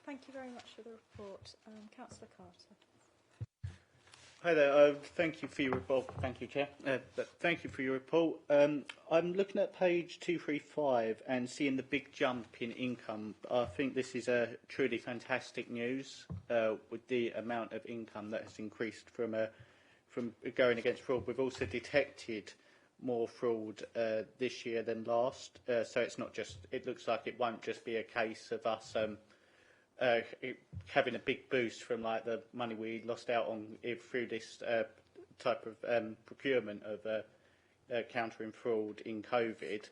Thank you very much for the report. Councillor Carter. Hi there. Thank you for your report. Thank you, Chair. Thank you for your report. I'm looking at page 235 and seeing the big jump in income. I think this is truly fantastic news with the amount of income that has increased from going against fraud. We've also detected more fraud this year than last, so it's not just. It looks like it won't just be a case of us having a big boost from like the money we lost out on through this type of procurement of countering fraud in COVID.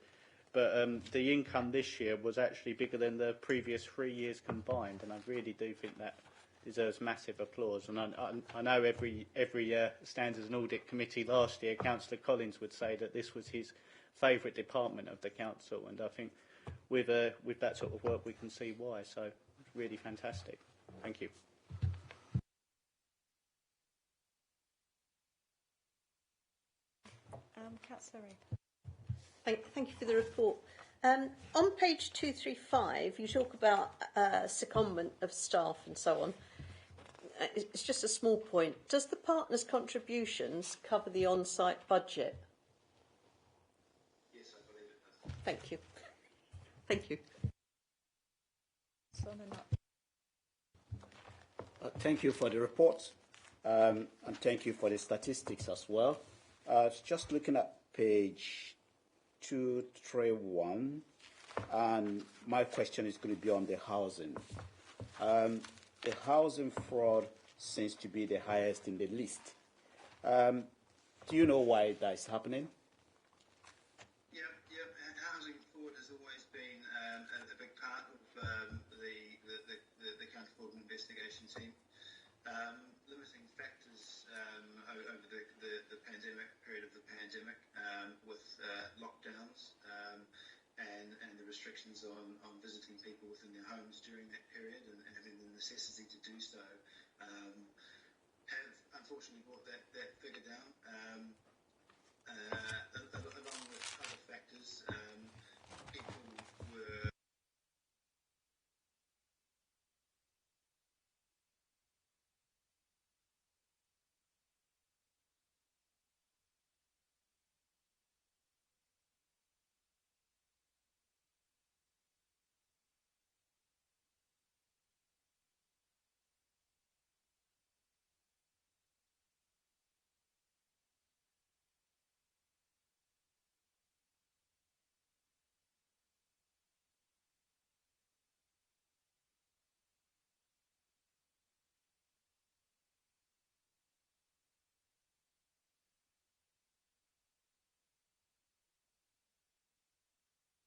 But the income this year was actually bigger than the previous 3 years combined, and I really do think that deserves massive applause. And I know every Standards and Audit Committee last year, Councillor Collins would say that this was his favourite department of the council, and I think with that sort of work we can see why. So it's really fantastic. Thank you. Councillor Rae. Thank you for the report. On page 235, you talk about secondment of staff and so on. It's just a small point. Does the partners' contributions cover the on-site budget? Yes, I believe it does. Thank you. Thank you. Thank you for the report, and thank you for the statistics as well. Just looking at page 231, and my question is going to be on the housing. The housing fraud seems to be the highest in the list. Do you know why that is happening? Yeah. Housing fraud has always been a big part of the counter fraud investigation team. Limiting factors over the pandemic period of the pandemic with lockdowns and the restrictions on visiting people within their homes during that period and having the necessity to do so have unfortunately brought that figure down. Along with other factors, people were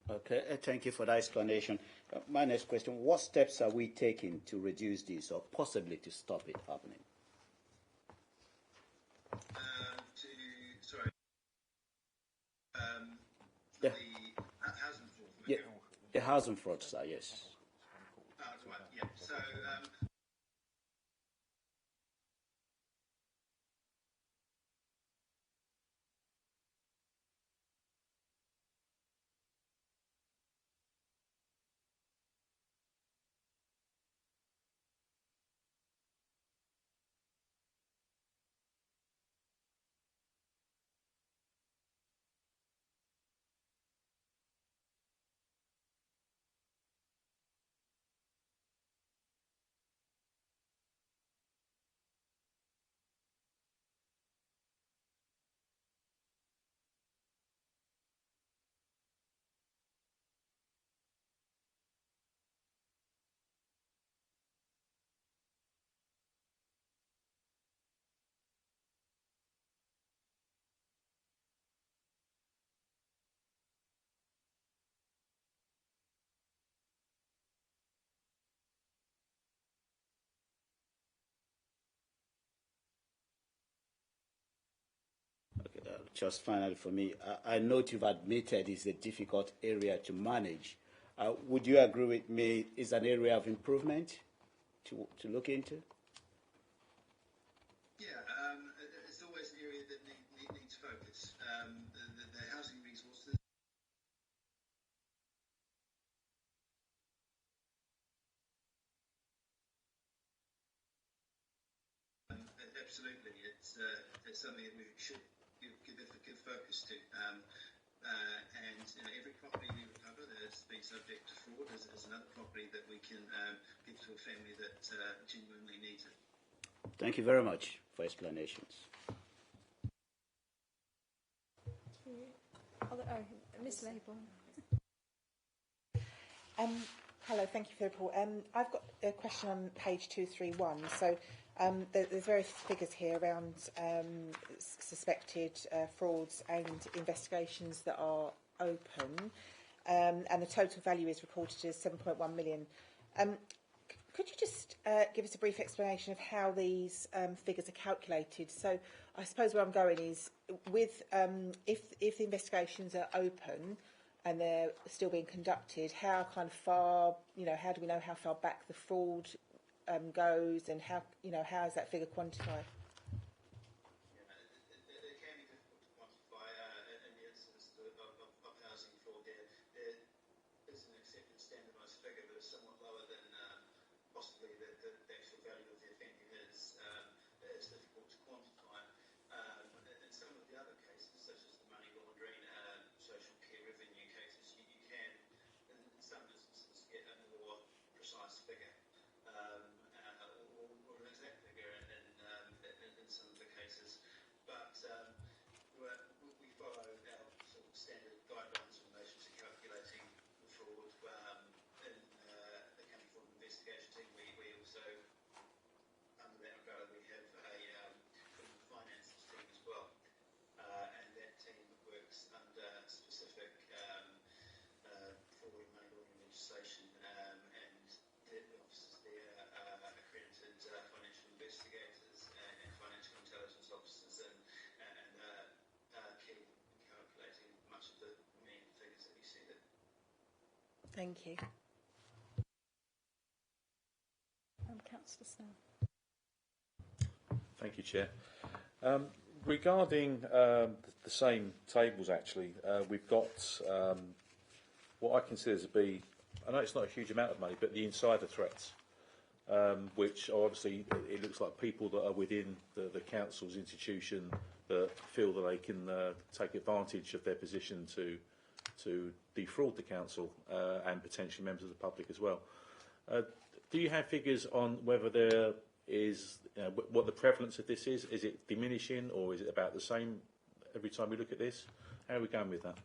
Okay, thank you for that explanation. My next question, what steps are we taking to reduce this or possibly to stop it happening? The housing fraud. Yeah, the housing fraud, sir, yes. Right, yeah. So Just finally for me, I note you've admitted it's a difficult area to manage. Would you agree with me it's an area of improvement to look into? yeah, it's always an area that needs focus. The housing resources. absolutely. It's something that we should give focus to. And every property we recover that's been subject to fraud is another property that we can give to a family that genuinely needs it. Thank you very much for explanations. Miss Laybourne. Hello, thank you for the report. I've got a question on page 231. So there's various figures here around suspected frauds and investigations that are open, and the total value is reported as 7.1 million. Could you just give us a brief explanation of how these figures are calculated? So I suppose where I'm going is with if the investigations are open and they're still being conducted, how kind of far, how do we know how far back the fraud goes, and how is that figure quantified? It can be difficult to quantify in the instance of housing fraud. There is an accepted standardised figure, but it's somewhat lower than possibly the actual value of the offending is. It's difficult to quantify. In some of the other cases, such as the money laundering, social care revenue cases, you can, in some instances, get a more precise figure. Or an exact figure in some of the cases, but we follow our sort of standard guidelines in relation to calculating the fraud. In the County Fraud Investigation Team, we also, under that umbrella, we have a criminal finances team as well, and that team works under specific fraud and money laundering legislation, and the officers there are accredited financial investigators and financial intelligence officers, and key in calculating much of the main figures that you see there. Thank you. Councillor Snell. Thank you, Chair. Regarding the same tables, actually, we've got what I consider to be, I know it's not a huge amount of money, but the insider threats, which are obviously, it looks like people that are within the council's institution that feel that they can take advantage of their position to defraud the council and potentially members of the public as well. Do you have figures on whether there is, what the prevalence of this is? Is it diminishing, or is it about the same every time we look at this? How are we going with that?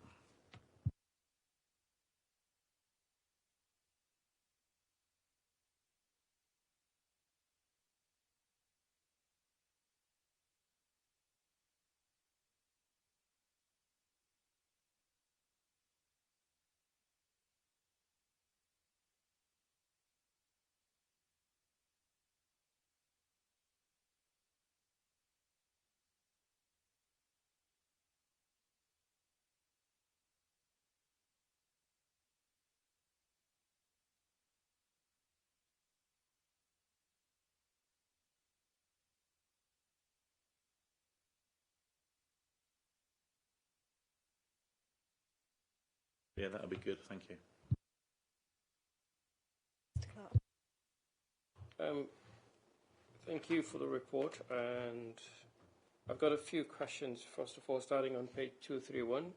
Yeah, that would be good. Thank you. Thank you for the report, and I've got a few questions. First of all, starting on page 231,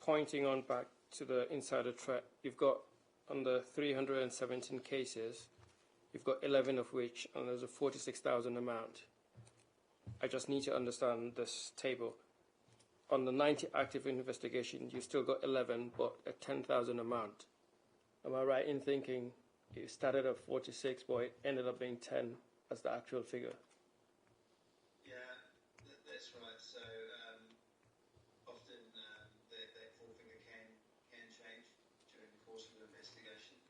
pointing on back to the insider threat, you've got on the 317 cases, you've got 11 of which, and there's a 46,000 amount. I just need to understand this table. On the 90 active investigations, you still got 11, but a 10,000 amount. Am I right in thinking it started at 46, but it ended up being 10 as the actual figure? Yeah, that's right. So often that full figure can change during the course of an investigation.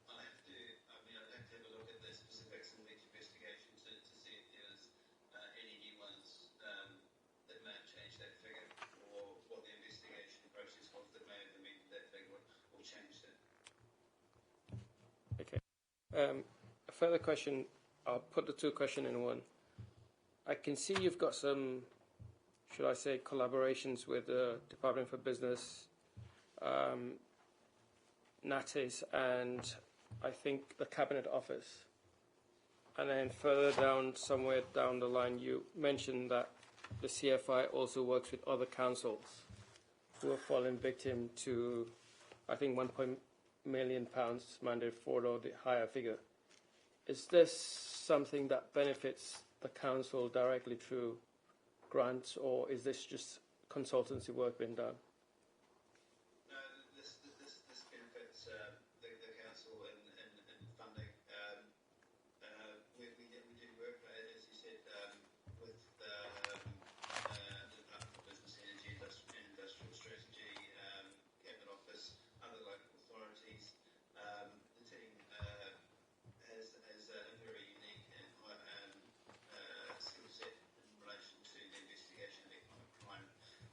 I'd have to have a look at the specifics in each investigation to see if there's any new ones that may have changed that figure, or what the investigation process was that may have amended that figure or changed it. Okay. A further question, I'll put the two questions in one. I can see you've got some, should I say, collaborations with the Department for Business, NATIS, and I think the Cabinet Office. And then further down, somewhere down the line, you mentioned that the CFI also works with other councils who have fallen victim to, I think, £1 million mandated fraud or the higher figure. Is this something that benefits the council directly through grants, or is this just consultancy work being done? This benefits the council in funding. We do work, as you said, with the Department for Business, Energy and Industrial Strategy, Cabinet Office, other local authorities. The team has a very unique and skill set in relation to the investigation of economic crime.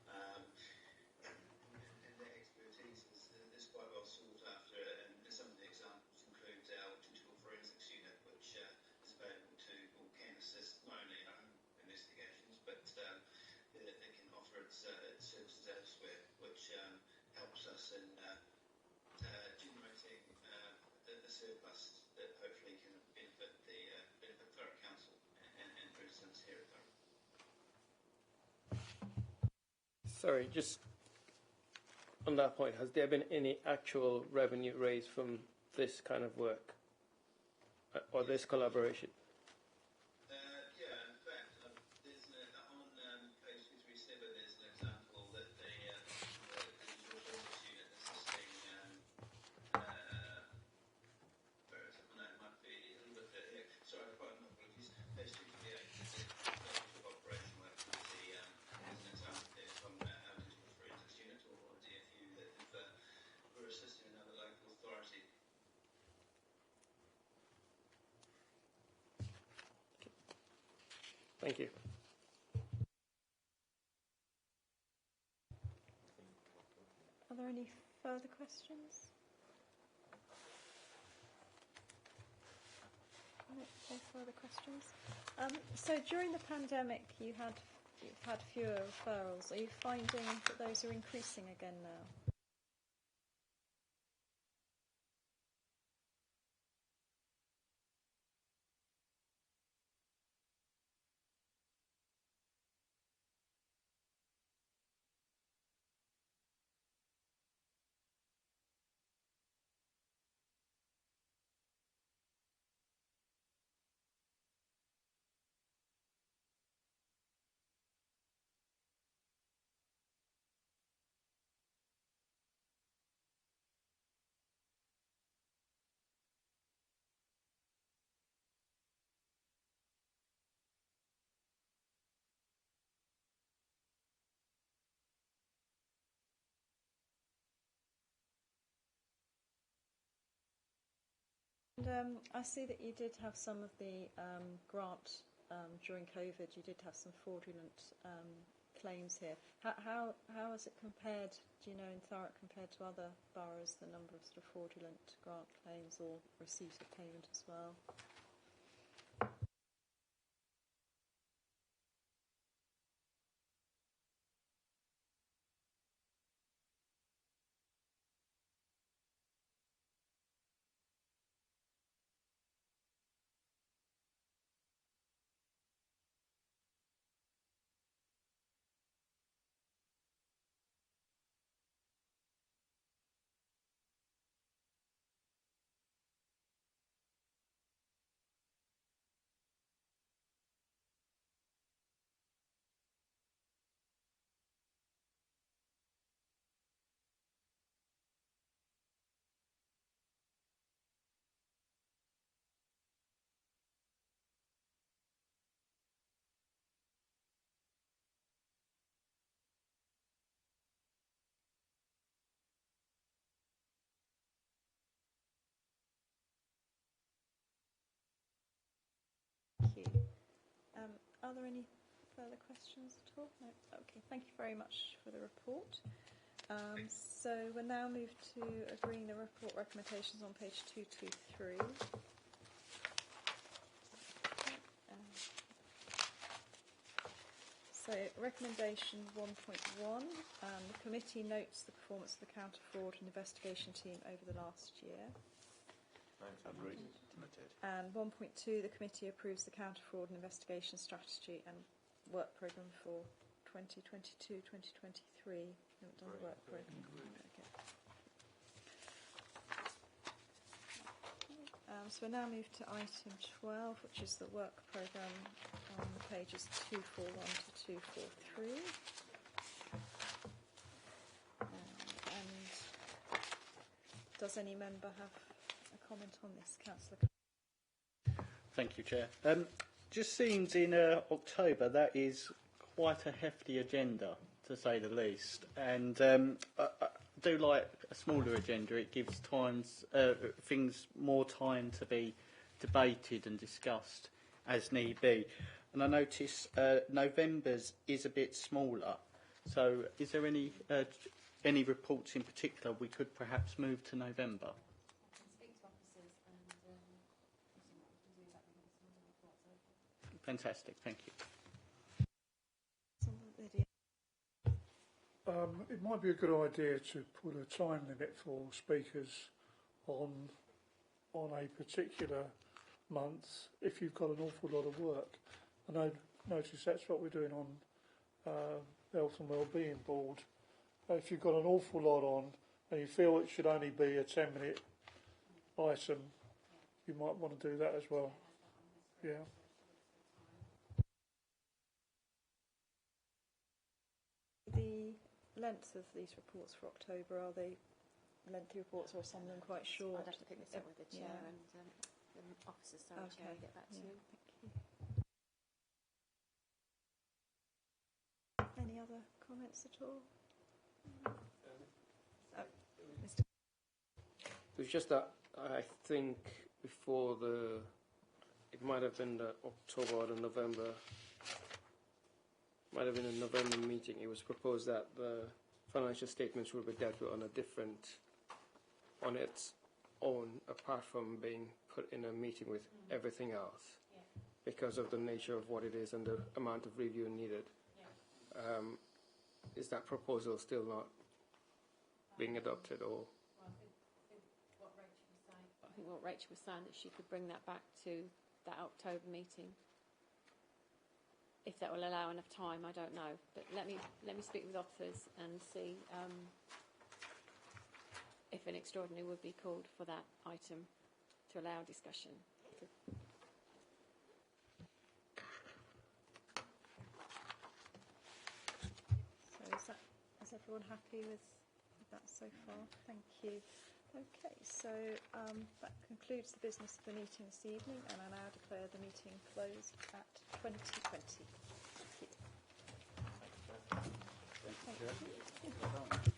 And that expertise is quite well sought after, and some of the examples include our digital forensics unit, which is available to or can assist not only in our own investigations, but it can offer its services elsewhere, which helps us in generating a surplus that hopefully can benefit Thurrock Council and residents here at Thurrock. Sorry, just on that point, has there been any actual revenue raised from this kind of work or this collaboration? Yeah, in fact, there's on page 237, there's an example that the digital forensics unit assisting, where is it? No, it might be a little bit there. Sorry, my apologies. Page 238, the operational activity, there's an example there from our digital forensics unit or DFU that we're assisting another local authority. Thank you. Are there any further questions? No further questions. So during the pandemic, you've had fewer referrals. Are you finding that those are increasing again now? And I see that you did have some of the grant during COVID. You did have some fraudulent claims here. How has it compared, do you know, in Thurrock compared to other boroughs, the number of sort of fraudulent grant claims or receipt of payment as well? Thank you. Are there any further questions at all? No? Okay, thank you very much for the report. So we'll now move to agreeing the report recommendations on page 223. So recommendation 1.1, the committee notes the performance of the counter fraud and investigation team over the last year. Agreed. And 1.2, the committee approves the counter fraud and investigation strategy and work programme for 2022-2023. We haven't done the work programme. Okay. So we now move to item 12, which is the work programme on pages 241 to 243. And does any member have a comment on this, Councillor? Thank you, Chair. Just seems in October that is quite a hefty agenda, to say the least. And I do like a smaller agenda. It gives things more time to be debated and discussed as need be. And I notice November's is a bit smaller. So is there any reports in particular we could perhaps move to November? Fantastic, thank you. It might be a good idea to put a time limit for speakers on a particular month if you've got an awful lot of work. I notice that's what we're doing on Health and Wellbeing Board. If you've got an awful lot on and you feel it should only be a 10-minute item, you might want to do that as well. Yeah. The length of these reports for October, are they lengthy reports or are some of them quite short? I'd have to pick this up with the chair and the officers, so Chair, get back to you. Thank you. Any other comments at all? Mr. It was just that I think before it might have been the October or the November, might have been a November meeting, it was proposed that the financial statements will be dealt with on its own, apart from being put in a meeting with everything else, because of the nature of what it is and the amount of review needed. Is that proposal still not being adopted, or? I think what Rachel was saying, that she could bring that back to that October meeting. If that will allow enough time, I don't know. But let me speak with officers and see if an extraordinary would be called for that item to allow discussion. So is everyone happy with that so far? Thank you. Okay, so that concludes the business of the meeting this evening, and I now declare the meeting closed at 2020. Thank you. Thank you.